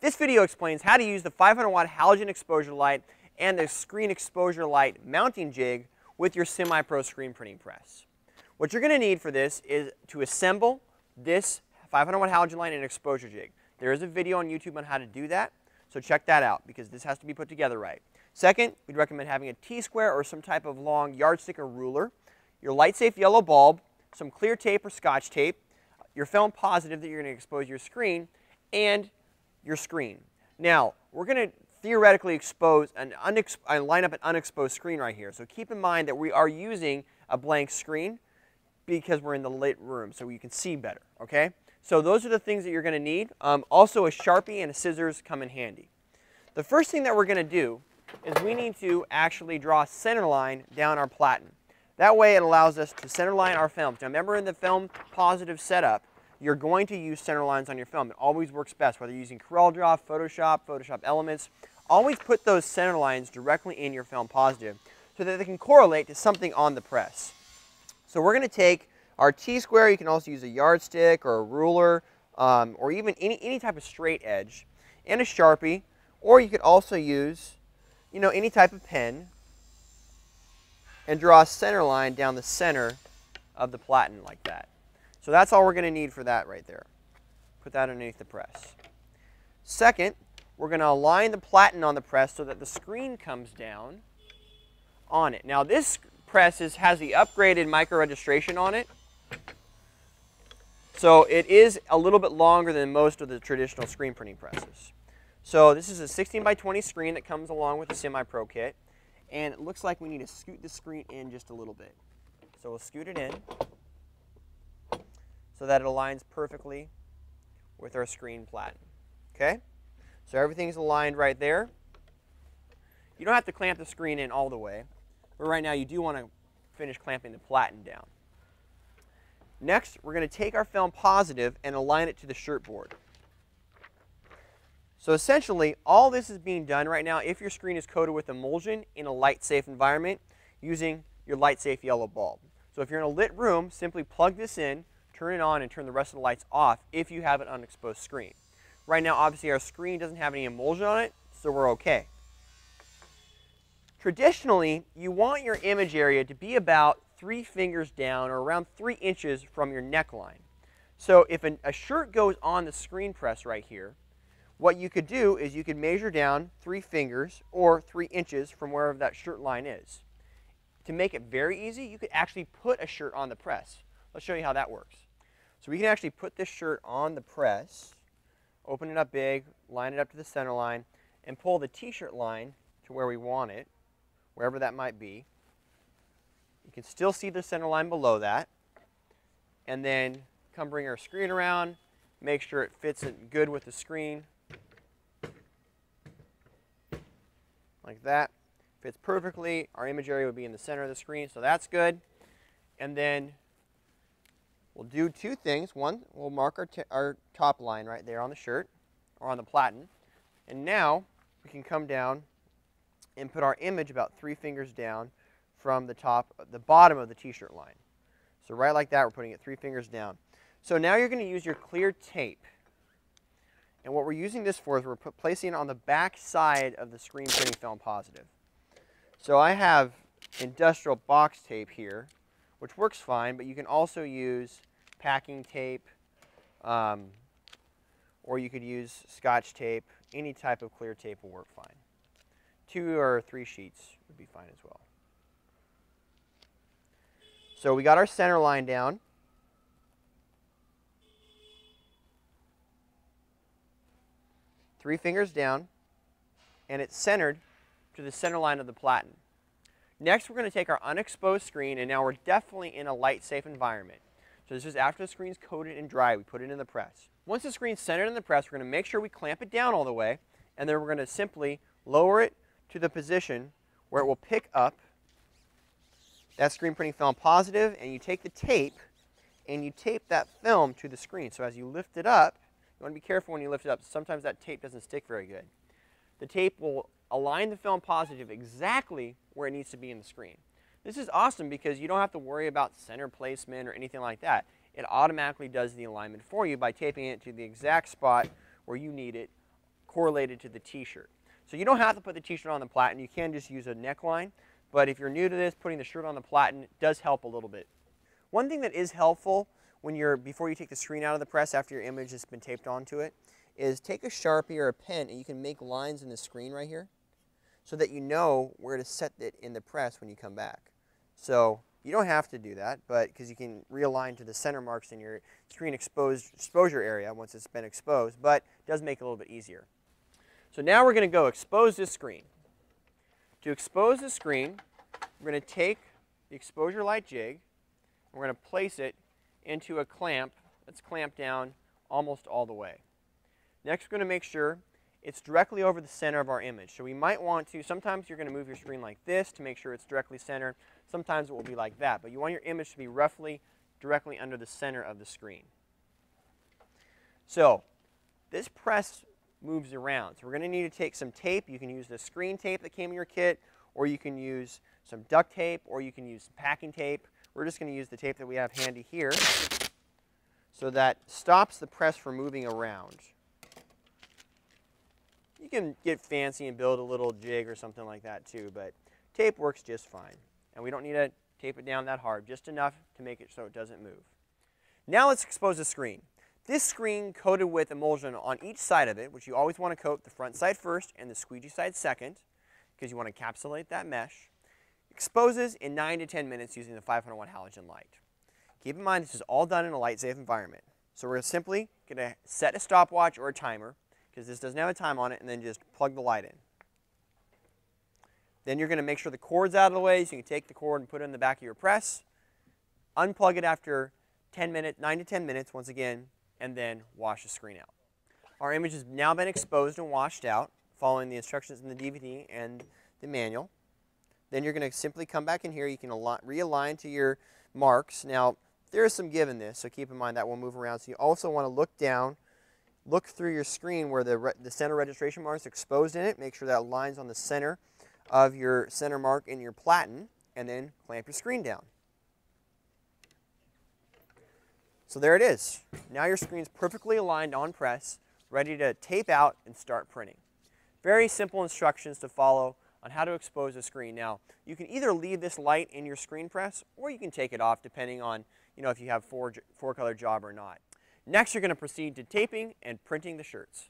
This video explains how to use the 500 watt halogen exposure light and the screen exposure light mounting jig with your semi-pro screen printing press. What you're going to need for this is to assemble this 500 watt halogen light and exposure jig. There is a video on YouTube on how to do that, so check that out because this has to be put together right. Second, we'd recommend having a T-square or some type of long yardstick or ruler, your light-safe yellow bulb, some clear tape or scotch tape, your film positive that you're going to expose your screen, and your screen. Now, we're going to theoretically expose and line up an unexposed screen right here. So keep in mind that we are using a blank screen because we're in the lit room so you can see better, okay? So those are the things that you're going to need. Also, a Sharpie and a scissors come in handy. The first thing that we're going to do is we need to actually draw a center line down our platen. That way it allows us to center line our film. Now remember, in the film positive setup, you're going to use center lines on your film. It always works best, whether you're using CorelDRAW, Photoshop Elements. Always put those center lines directly in your film positive so that they can correlate to something on the press. So we're going to take our T-square. You can also use a yardstick or a ruler or even any type of straight edge, and a Sharpie, or you could also use, you know, any type of pen and draw a center line down the center of the platen like that. So that's all we're going to need for that right there. Put that underneath the press. Second, we're going to align the platen on the press so that the screen comes down on it. Now this press has the upgraded micro registration on it. So it is a little bit longer than most of the traditional screen printing presses. So this is a 16 by 20 screen that comes along with the semi-pro kit. And it looks like we need to scoot the screen in just a little bit. So we'll scoot it in so that it aligns perfectly with our screen platen. Okay? So everything's aligned right there. You don't have to clamp the screen in all the way, but right now you do want to finish clamping the platen down. Next, we're going to take our film positive and align it to the shirt board. So essentially, all this is being done right now if your screen is coated with emulsion in a light-safe environment using your light-safe yellow bulb. So if you're in a lit room, simply plug this in, turn it on, and turn the rest of the lights off if you have an unexposed screen. Right now, obviously, our screen doesn't have any emulsion on it, so we're okay. Traditionally, you want your image area to be about 3 fingers down or around 3 inches from your neckline. So if a shirt goes on the screen press right here, what you could do is you could measure down 3 fingers or 3 inches from wherever that shirt line is. To make it very easy, you could actually put a shirt on the press. Let's show you how that works. So we can actually put this shirt on the press, open it up big, line it up to the center line, and pull the t-shirt line to where we want it, wherever that might be. You can still see the center line below that. And then come bring our screen around, make sure it fits it good with the screen. Like that. Fits perfectly. Our image area would be in the center of the screen, so that's good. And then we'll do 2 things. One, we'll mark our top line right there on the shirt or on the platen. And now we can come down and put our image about 3 fingers down from the bottom of the t-shirt line. So right like that, we're putting it 3 fingers down. So now you're going to use your clear tape. And what we're using this for is we're placing it on the back side of the screen printing film positive. So I have industrial box tape here, which works fine, but you can also use packing tape, or you could use scotch tape. Any type of clear tape will work fine. 2 or 3 sheets would be fine as well. So we got our center line down. Three fingers down, and it's centered to the center line of the platen. Next, we're going to take our unexposed screen, and now we're definitely in a light-safe environment. So this is after the screen's coated and dry. We put it in the press. Once the screen's centered in the press, we're going to make sure we clamp it down all the way, and then we're going to simply lower it to the position where it will pick up that screen printing film positive, and you take the tape and you tape that film to the screen. So as you lift it up, you want to be careful when you lift it up. Sometimes that tape doesn't stick very good. The tape will align the film positive exactly where it needs to be in the screen. This is awesome because you don't have to worry about center placement or anything like that. It automatically does the alignment for you by taping it to the exact spot where you need it correlated to the t-shirt. So you don't have to put the t-shirt on the platen. You can just use a neckline. But if you're new to this, putting the shirt on the platen does help a little bit. One thing that is helpful before you take the screen out of the press after your image has been taped onto it is take a Sharpie or a pen and you can make lines in the screen right here so that you know where to set it in the press when you come back. So you don't have to do that, but because you can realign to the center marks in your screen exposure area once it's been exposed, but it does make it a little bit easier. So now we're going to go expose this screen. To expose the screen, we're going to take the exposure light jig, and we're going to place it into a clamp that's clamped down almost all the way. Next, we're going to make sure it's directly over the center of our image. So we might want to, sometimes you're going to move your screen like this to make sure it's directly centered. Sometimes it will be like that, but you want your image to be roughly directly under the center of the screen. So this press moves around. So we're going to need to take some tape. You can use the screen tape that came in your kit, or you can use some duct tape, or you can use packing tape. We're just going to use the tape that we have handy here so that stops the press from moving around. You can get fancy and build a little jig or something like that too, but tape works just fine. And we don't need to tape it down that hard, just enough to make it so it doesn't move. Now let's expose the screen. This screen coated with emulsion on each side of it, which you always want to coat the front side first and the squeegee side second, because you want to encapsulate that mesh, exposes in 9 to 10 minutes using the 500 watt halogen light. Keep in mind this is all done in a light safe environment. So we're simply going to set a stopwatch or a timer, because this doesn't have a time on it, and then just plug the light in. Then you're going to make sure the cord's out of the way, so you can take the cord and put it in the back of your press, unplug it after 9 to 10 minutes once again, and then wash the screen out. Our image has now been exposed and washed out, following the instructions in the DVD and the manual. Then you're going to simply come back in here. You can realign to your marks. Now, there is some give in this, so keep in mind that will move around. So you also want to look down, look through your screen where the center registration mark is exposed in it. Make sure that lines on the center of your center mark in your platen, and then clamp your screen down. So there it is. Now your screen's perfectly aligned on press, ready to tape out and start printing. Very simple instructions to follow on how to expose a screen. Now, you can either leave this light in your screen press, or you can take it off depending on, if you have four color job or not. Next, you're going to proceed to taping and printing the shirts.